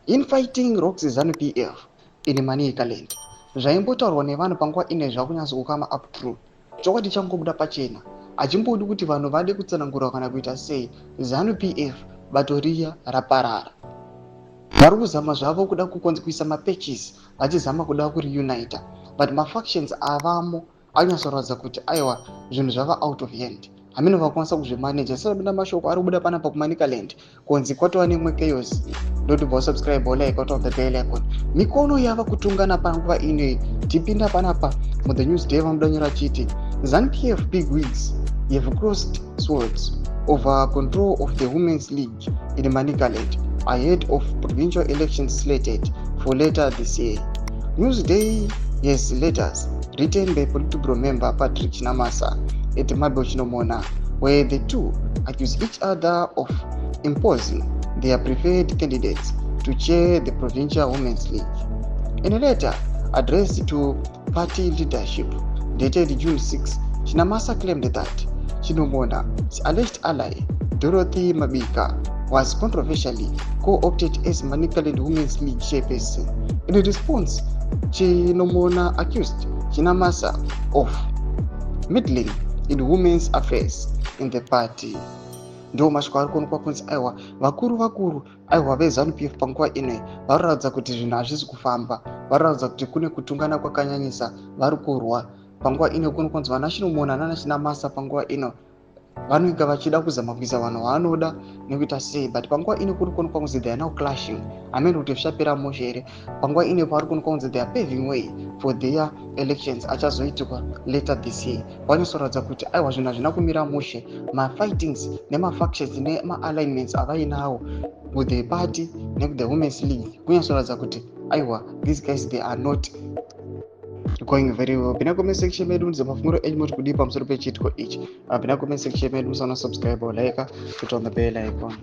Infighting rocks ZANU-PF in Manicaland. Zvaimbotaurwa nevanhu panguva ine zvakunyatsoukama up true. Chokwadi changobuda pachena. Hachimbodi kuti vanhu vade kutsanangura kana kuita sei. ZANU-PF bato riya raparara. Vari kuzama zvavo kuda kuisa mapatches vachizama kuda kureunita, but mafactions avamo anyatsoratidza kuti aiwa zvinhu zvava out of hand. Hameno vakwanisa kuzvimanage. Sasa bina mashoko ari kubuda panapa kuManicaland kunzi kwatova nemwe chaos. Ndotobva subscribe like out of the bell icon. Mikono yava kutungana panguva ine tipinda panapa mu the news day vamudanyora chiti ZANU-PF big wigs have crossed swords over control of the Women's League in Manicaland ahead of provincial elections slated for later this year. Newsday has letters written by Politburo member Patrick Chinamasa at Mabel Chinomona, where the two accuse each other of imposing their preferred candidates to chair the Provincial Women's League. In a letter addressed to party leadership dated June 6, Chinamasa claimed that Chinomona's alleged ally, Dorothy Mabika, was controversially co-opted as Manicaland Women's League chairperson. In response, Chinomona accused Chinamasa of meddling in women's affairs in the party. Ndo mashoko ari kuonekwa kunzi aiwa vakuru aiwa veZANU-PF panguva ino vanoratidza kuti zvinhu hazvisi kufamba, vanoratidza kuti kune kutungana kwakanyanyisa, vari kurwa panguva ino. Kuno kunzi vana Chinomona nana Chinamasa panguva ino vanoika vachida kuzama kuisa vanhu vaanoda nekuita sei, but panguva ino kuri kuonekwa kunzi they are now clashing. Hameno kuti zvichapera mushe here. Panguva ino pari kuonekwa kunzi they are paving way for their elections achazoitika later this year. Vanyasoratidza kuti aiwa zvinhu hazvina kumira mushe. Mafightings nemafactions nemaalignments avainawo with the party neku the Women's League kunyasoratidza kuti aiwa these guys they are not going very well. Pina comment section medu ndizo mafunguro enyu muri kudipa pamusoro pechitiko ichi. Pina comment section medu musana subscribe or like, put on the bell icon.